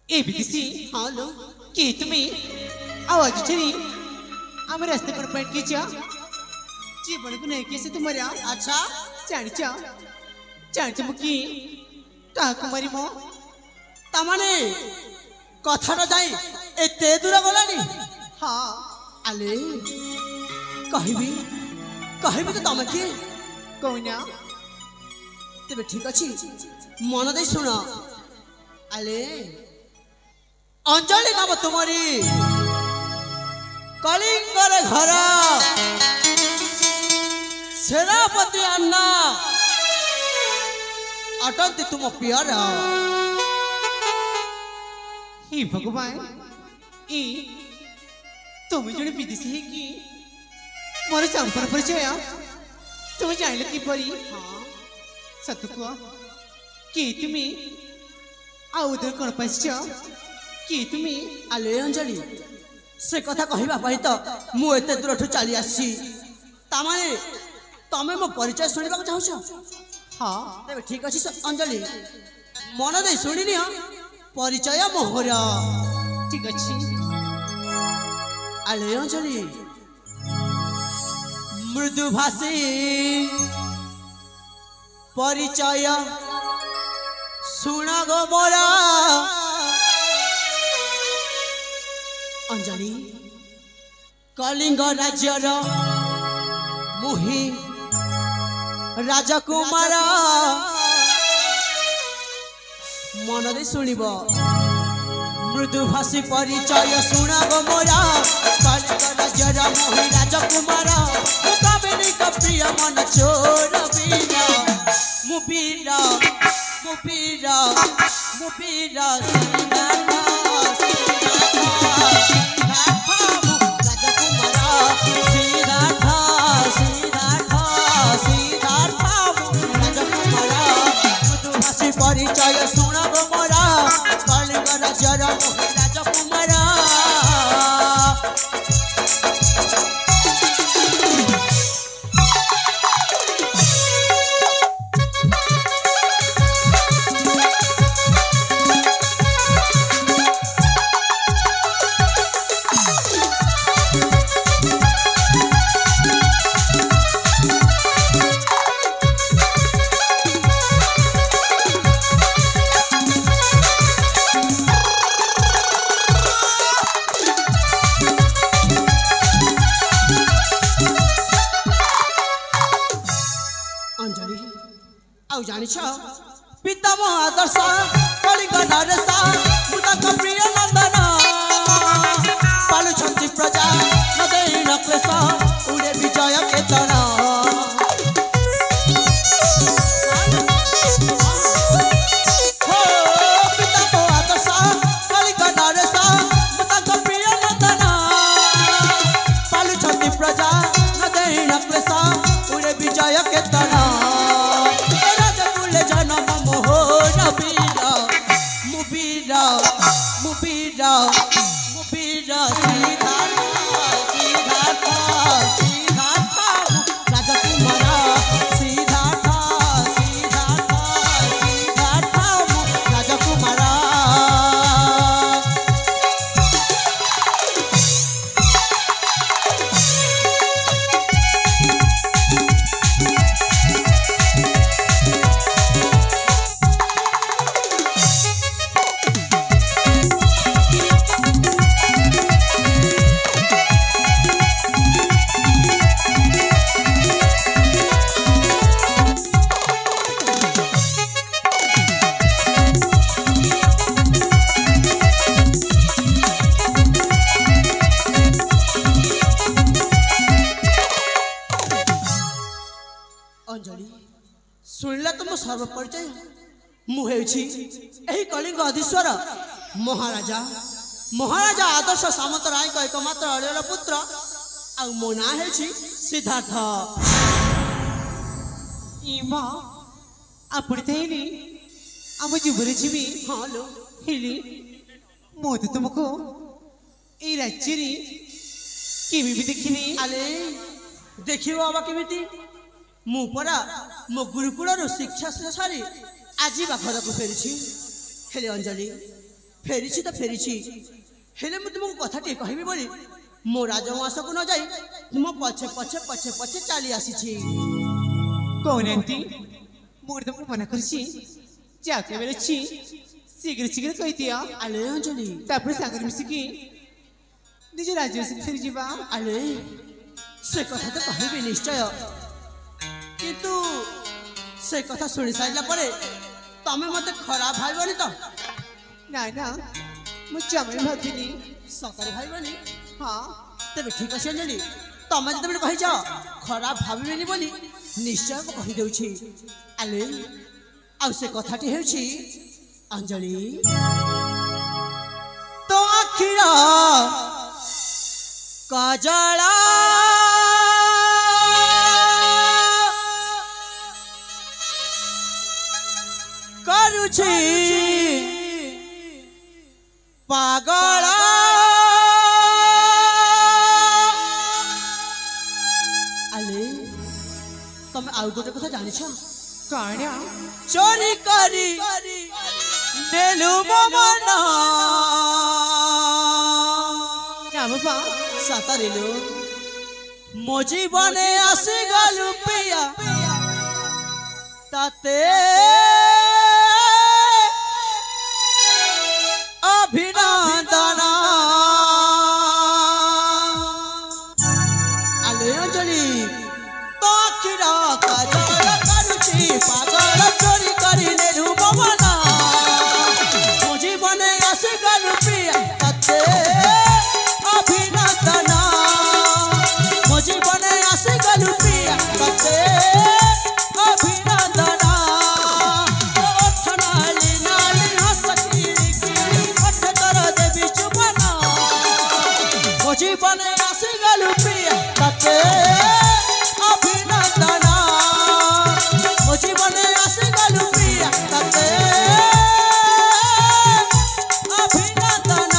ए विदेशी हाँ लो कि तुम्हें आवाज चली हम रास्ते पर बैठ के जा जीवन को नहीं कैसे तुम्हारे अच्छा जान मुकी ता कुमारी मो तामाने कथाटा जाई एते दूर गलानी हाँ आले कहबी कहबी तो तमे किए कौना तेरे ठीक अच्छी मन दे सुन आले अंजलि नाम तुम्हारी कलिंगर घर सेनापति अन्ना अटंती तुम प्यारा हे भगवान ई तुम जड़े विदेशी है कि मोर संपर्क परिचय तुम जान की परी सतुको कि तुम्हें आ उधर कौन पश्च कि तुम्हें आले अंजलि से कथा कहबा पाई तो मु एते दूर ठु चली आसी तामाने तमे मो परिचय सुनिबा को चाहछ हाँ तेबे ठीक अछि अंजलि मन दे सुनिनी परिचय मोहर ठीक अच्छी आले अंजलि मृदुभाषी परिचय सुन गो मोरा अंजलि कलिंग राज्यर मुहि राजकुमार मन दे सुनिब मृदुभाषी परिचय सुन गो मोरा कलिंग राज्यर मुहि राजकुमार मुकाबिनी का प्रिय मन चोर बीरा मुबीरा मुबीरा मुबीरा परिचय सुन गो मोरा कलिंग राज्यर मुहि राजकुमार पितामह आदर्श कलिंग नरेश मुदक प्रिय नंदन पालुछंती प्रजा नदेन क्लेश उड़े विजय केतन पितामह आदर्श कलिंग नरेश मुदक प्रिय नंदन पालुछंती प्रजा नदेन क्लेश उड़े विजय केतन मुबीरा मुबीरा सीधा सीधा सीधा राजकुमार सीधा सीधा सीधा राजकुमार शुणिला तो मो सर्वपरिचय मुझे कलिंग अधीश्वर महाराजा महाराजा आदर्श सामंत राय का एकमात्र अड़ियर पुत्र आ मो ना है सिद्धार्थ आम जीवन जीवी हाँ लो हेली मो तो तुमको ये राज्य केमी भी देखनी आले देखियो बाबा केमिति मुपरा मो गुरुकुल शिक्षा सारी आज बाखर को फेरी हेले अंजलि फेरी तो फेरी हेले मु तुमको कथा टे कहबी बोली मो राजवास को न जाई तुम पछे पछे पछे पछे चली आसी कौन आंटी मुझे तुमको मना करছি जाके बेले छी शीघ्र शीघ्र कह दिया आले अंजलि तापर सागर मिसिकी निज राज्य से फेरी जीवा आले से कथा तो कहबी निश्चय किंतु से कथा सुनी साइला परे तमे मते खराब भाईबनी तो ना ना मुझे चमड़ी भाभी सकर भाईबनी हाँ तेरे ठीक अच्छे अंजलि तमें जो कही खराब भावे बोली निश्चय मैं कही दूची आले आ से कथाटी हेउची अंजलि तो आखिर काजला करुची पागल आले तुम आउ गोटे कथा जानी छ काण्या चोरी करी नेलु ममन ना बाबा सातारिलु मो जीवने आसी गलु पिया ताते अभिनंदन आले अंजलि तो आखिर काजल करुची पागल चोरी करी नेलु ममन मो जीवने आसी गलु पिया ताते अभिनंदन मो जीवने आसी गलु पिया ताते अभिनंदन जीवने आसी गलु पिया ताते अभिनंदन मो जीवने आसी गलु पिया ताते अभिनंदन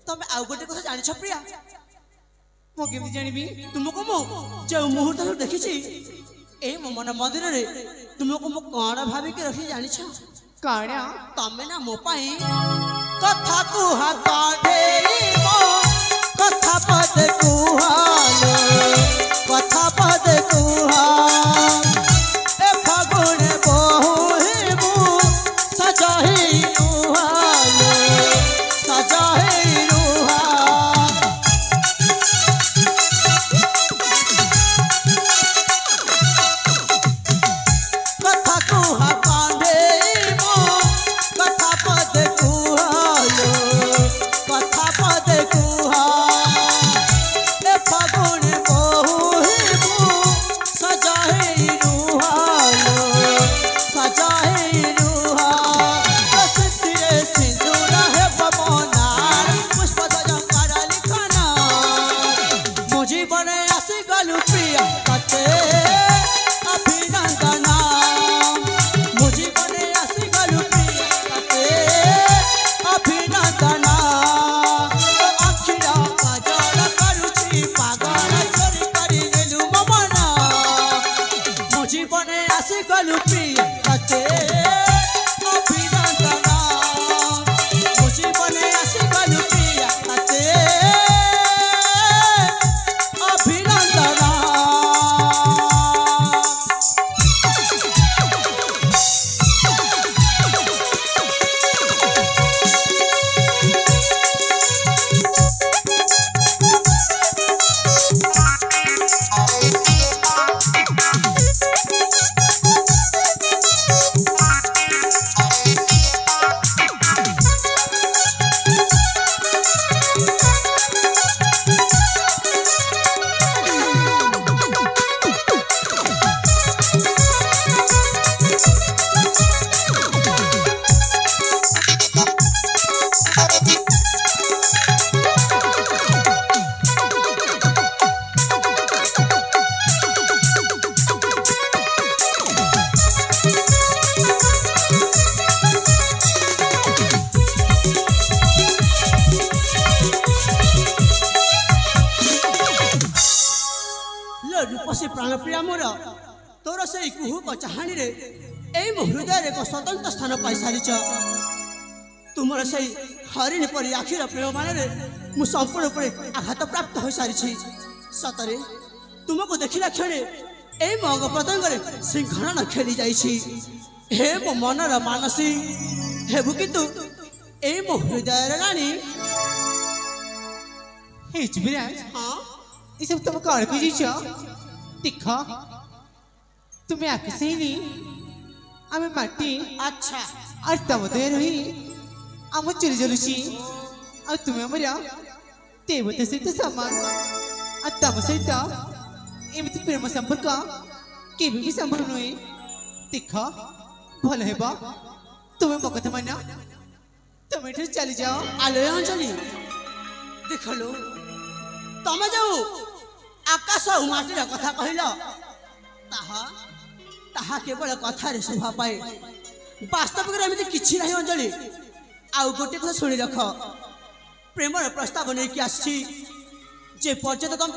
तमे आउ गोटे कथा जानि छ प्रिया मो केमती जानिबी तुमको मो जो मुहूर्त देखी ए मो मन मंदिर रे तुमको मो कण भाभी के रखी जानि छ काण्या तमे ना मो पाई कथा कुहा काढे मो कथा पद कुहालो कथा पद कुहा ए फागुन बहु मु सजाही रुहालो सजाही रुहा कथा कुहा कांधे मो कथा पद कुहालो कथा पद कुहा रूपसी प्राणप्रिया मोर तोर से कुहुक चाहानी रे एई मो हृदय रे एक स्वतंत्र स्थान पाई सारिछ तुमर से हरिण परी आखिर प्रेम मान रे मु संपूर्ण रूपे आघात प्राप्त हो सारिछि सतरे तुमको देखिला क्षणे एई मो अंग प्रत्यंग रे सिंहरण खेली जाइछि हे मो मनर मानसी हेबु किंतु एई मो हृदय रे रानी हे जुबिराज हां ये सब तुम कौन खुजी देखो तुम्हें आके सही आमे माटी अच्छा और तम दे रही आम चली जलुची और तुम्हें हमारा देवता सहित समान और तम सहित एमती प्रेम संपर्क केबे भी संभव नुहे देख भल हेबा तुम्हें मो कथा माना तुम एठे चली जाओ आलो अंजलि देखलो तमे जाऊ आकाश और माटीर कथा कहल ताहा ताहा केवल कथार शोभा पाए वास्तविक एमती किछि नहीं अंजलि आउ गोटे कथा शुणी रख प्रेमर प्रस्ताव नहीं कि आसी जे पर्यटन तुम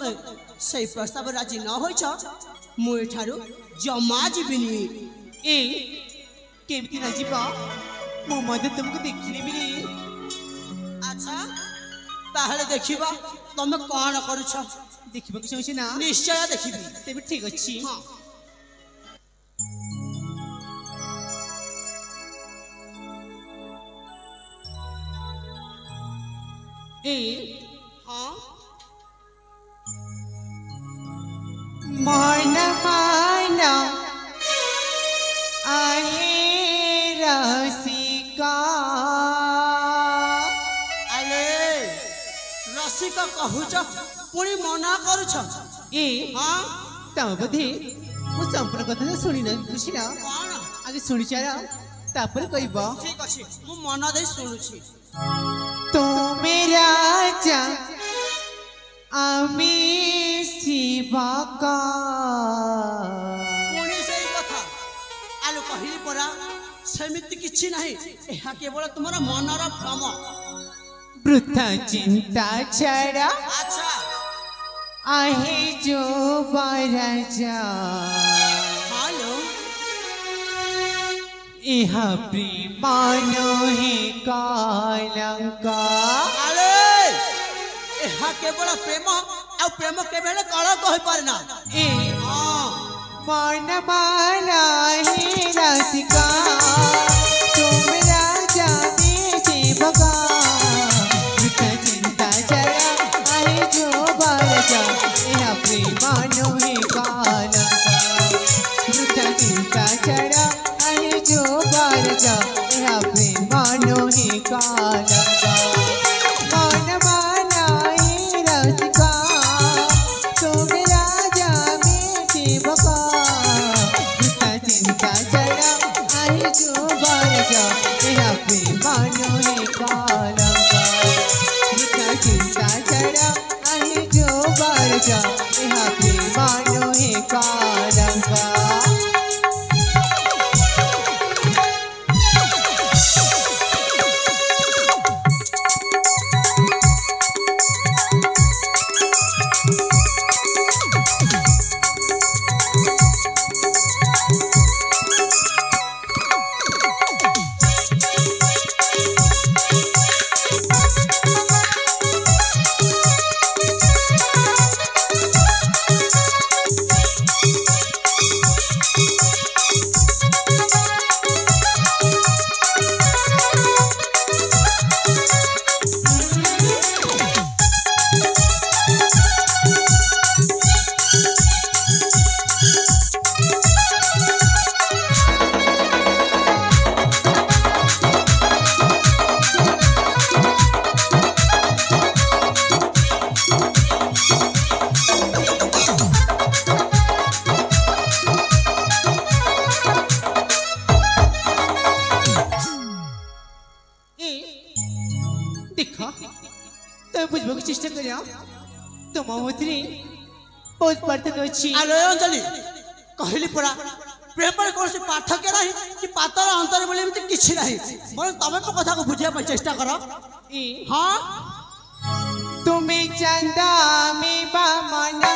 से प्रस्ताव राजी न होइछ मु एठारु जमा जीविनी ए केमती ना जीवा मो मदे तुमको देखिले भी अच्छा ताहले देखिबा तमे कोन करूछ देखिबा कि चाहछि ना निश्चय देखिबी तेबे ठीक अछि हां ए हां मन माना आहे रसिका आले रसिका कहूछ पुणी मना करूछ ए हां तम बधे मु संपूर्ण कथा सुनी ना खुशिना कोन आगे सुनी चारा तापर कहबा ठीक अछि मु मन दे सुनुछि तो मेरा राजा आमी शिवका पुणी से कथा आलो कहिली परा सेमिति किछि नाही एहा केवल तुमरा मनर भ्रम वृथा चिंता छड़ा अच्छा आहे जो बराजा हेलो इहा प्रेमानो हे कालंका आले एहा केवल प्रेम आ प्रेम केवल कलंक होई पारना ए हां मन माना हे रसिका तुम राजा दे सेवका वृथा चिंता छड़ा आहे जो बराजा इहा प्रेमानो हे कालंका वृथा चिंता छड़ा जो बारजा यह प्रेमानो ही कालंका मन माना ही रसिका तुम राजा में सेवका वृथा चिंता चढ़ा आहे जो बारजा यह प्रेमानो ही कालंका वृथा चिंता चढ़ा आहे जो बारजा यह प्रेमानो ही कालंका बुझबो की चेष्टा करिया तुम मथरी बहुत पार्थक्य अछि आलो अंजलि कहली परा प्रेम पर कोन से पार्थक्य नाही कि पातर अंतर बोले एमति किछि नाही बोल तमे को कथा को बुझिया पर चेष्टा करो ए हां तुम्हें चंदा में बामना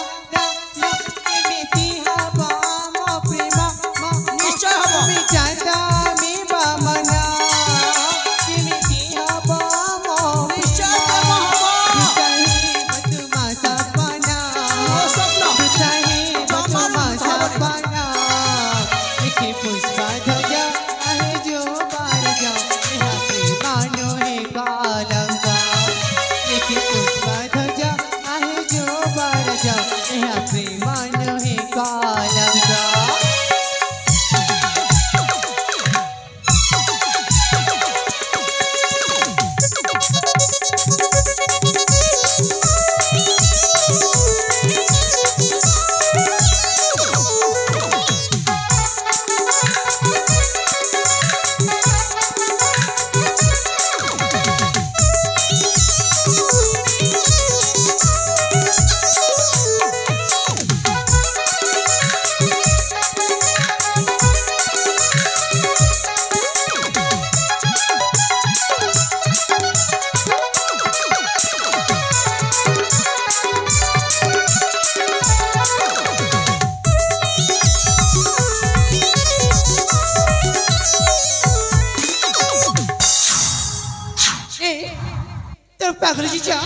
ପାଗଳ ଜିଜା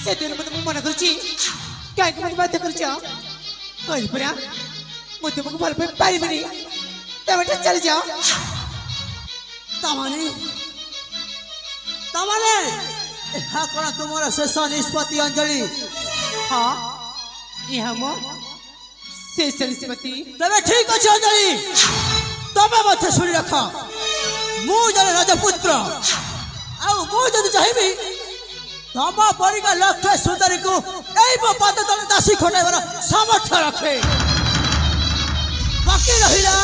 ସେଦିନ ମୋତେ ମନା କରୁଛି କାହିଁକି ମୋତେ ବାଧ୍ୟ କରୁଛ କହିଲି ପରା ମୁଁ ତୁମକୁ ଭଲ ପାଇ ପାରିବିନି ତମେ ଟିକେ ଚାଲିଯାଅ ତାମାନେ ତାମାନେ ଏହା କ'ଣ ତୁମର ଶେଷ ନିଷ୍ପତ୍ତି ଅଞ୍ଜଳି? ହଁ ଏହା ମୋ ଶେଷ ନିଷ୍ପତ୍ତି। ତେବେ ଠିକ ଅଛି ଅଞ୍ଜଳି, ତମେ ମଧ୍ୟ ଶୁଣି ରଖ, ମୁଁ ଜଣେ ରାଜପୁତ୍ର ଆଉ ମୁଁ ଯଦି ଚାହିଁବି ତମ ପରିକା ଲକ୍ଷ୍ୟ ସୁନ୍ଦରୀକୁ ଏଇ ମୋ ପାଦ ତଳେ ଦାସୀ ଖଟାଇବାର ସାମର୍ଥ୍ୟ ରଖେ। ବାକି ରହିଲା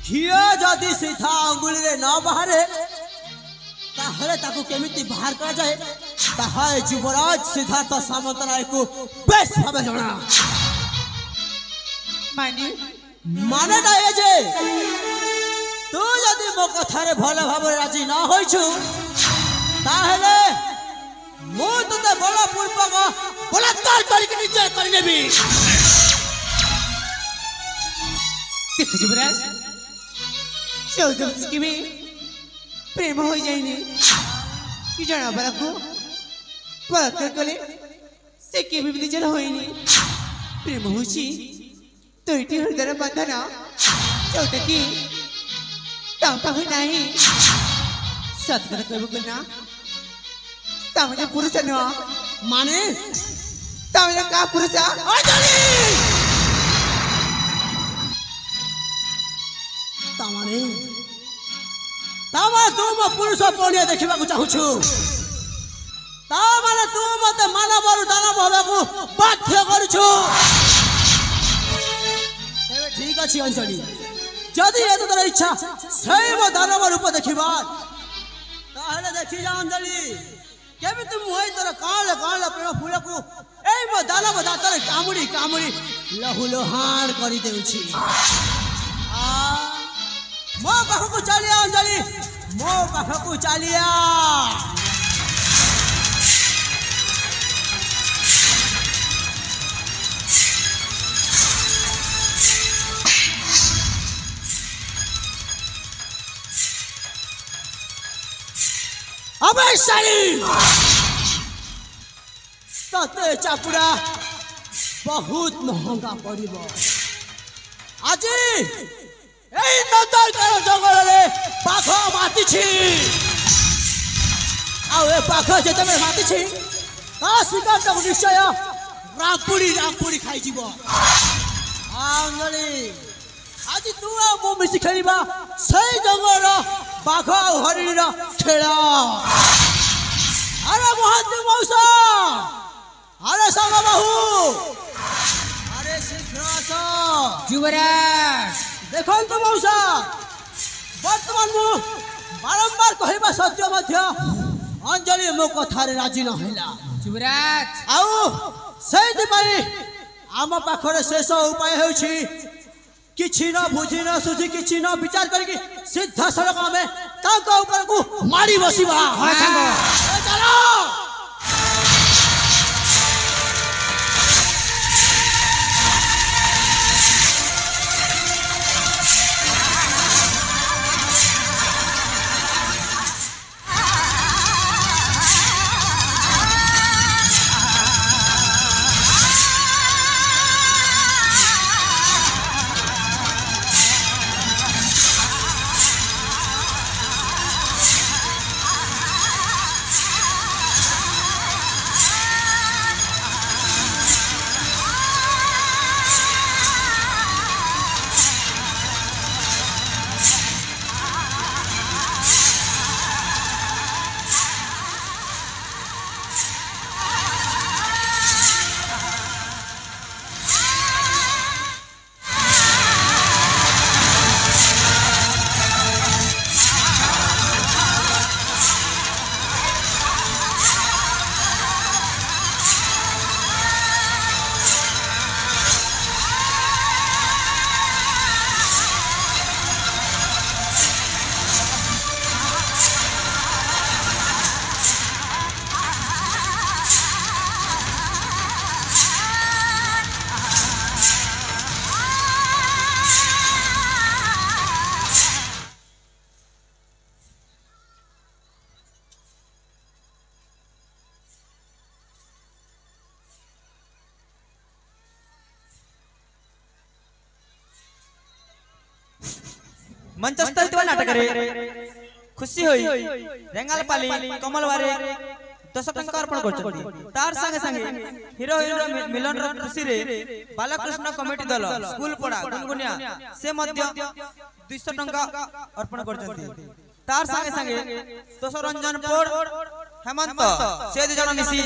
ଘିଅ ଯଦି ସିଧା ଅଙ୍ଗୁଳିରେ ନ ବାହାରେ ତାହେଲେ ତାକୁ କେମିତି ବାହାର କରାଯାଏ ତାହା ଯୁବରାଜ ସିଦ୍ଧାର୍ଥ ସାମନ୍ତରାୟକୁ ବେଶ ଭାବେ ଜଣା। ମାନେଟା ଏ ଯେ ତୁ ଯଦି ମୋ କଥାରେ ଭଲ ଭାବରେ ରାଜି ନ ହୋଇଛୁ ତାହେଲେ ମୁଁ ତତେ ବଳପୂର୍ବକ ବଳାତ୍କାର କରିକି ନିଜ କରିନେବି। ଦେଖ ଯୁବରାଜ ଚୌଧୁରୀ କେବେ ପ୍ରେମ ହୋଇଯାଇନି କି ଜଣାବରାକୁ ବଳାତ୍କାର କଲେ ସେ କେବେ ବି ନିଜର ହୋଇନି। ପ୍ରେମ ହେଉଛି ଦୁଇଟି ହୃଦୟର ବନ୍ଧନ ଯୋଉଟାକି ତା ପାଖରେ ନାହିଁ। ସତରେ କହିବାକୁ ନା ତମେ ଯେ ପୁରୁଷ ନୁହଁ ମାନେ ତମେ ଯେ କାହା ପୁରୁଷ? ତାମାନେ ତୁ ମୋ ପୁରୁଷ ପଣିଆ ଦେଖିବାକୁ ଚାହୁଁଛୁ? ତାମାନେ ତୁ ମତେ ମାନବରୁ ଦାନବ ହେବାକୁ ବାଧ୍ୟ କରୁଛୁ? ତେବେ ଠିକ ଅଛି ଅଞ୍ଜଳି, ଯଦି ଏ ତୋର ଇଚ୍ଛା ସେଇ ମୋ ଦାନବ ରୂପ ଦେଖିବା ତାହେଲେ ଦେଖିଯା ଅଞ୍ଜଳି କେମିତି ମୁଁ ଏଇ ତୋର କଅଁଳ କଅଁଳ ପ୍ରେମ ଫୁଲକୁ ଏଇ ମୋ ଦାନବ ଦାନ୍ତରେ କାମୁଡ଼ି କାମୁଡ଼ି ଲହୁ ଲୋହାଣ କରିଦେଉଛି। ମୋ ପାଖକୁ ଚାଲିଆ ଅଞ୍ଜଳି, ମୋ ପାଖକୁ ଚାଲିଆ। अबे साली तते चापुड़ा बहुत महंगा पड़िब। आज এই নন্দনকানন জঙ্গলরে বাঘ মাতিছি ଆଉ ଏ ବାଘ ଯେତେବେଳେ ମାତିଛି ତା ଶିକାରଟାକୁ ନିଶ୍ଚୟ ରାମ୍ପୁଡ଼ି ଖାଇଯିବ। ଅଞ୍ଜଳି ଆଜି ତୁ ଆଉ ମୁଁ ମିଶି ଖେଳିବା ସେଇ ଜଙ୍ଗଲର ବାଘ ଆଉ ହରିଣୀର ଖେଳ। ଆରେ ମହାନ୍ତି ମଉସା, ଆରେ ସାଙ୍ଗ ବାହୁ, ଆରେ ଶୀଘ୍ର ଆସ। ଯୁବରାଜ ଦେଖନ୍ତୁ ମଉସା, ବର୍ତ୍ତମାନ ମୁଁ ବାରମ୍ବାର କହିବା ସତ୍ୟ ମଧ୍ୟ ଅଞ୍ଜଳି ମୋ କଥାରେ ରାଜି ନ ହେଲା। ଯୁବରାଜ ଆଉ ସେଇଥିପାଇଁ ଆମ ପାଖରେ ଶେଷ ଉପାୟ ହେଉଛି କିଛି ନ ବୁଝି ନ ସୁଝି କିଛି ନ ବିଚାର କରିକି ସିଧାସଳଖ ଆମେ ତାଙ୍କ ଉପରକୁ ମାଡ଼ି ବସିବା। ଚାଲ। मंचस्थ होइतबा नाटक रे खुशी होई रेंगाल पाली कमल वारे 10 टंका अर्पण करछथि तार संगे संगे हीरो हीरोइन मिलन र खुशी रे बालकृष्ण कमिटी दल स्कूल पड़ा गुनगुनिया से मध्य 200 टंका अर्पण करछथि तार संगे संगे 200 रंजन पोड़ हेमंत से 2 जण मिसी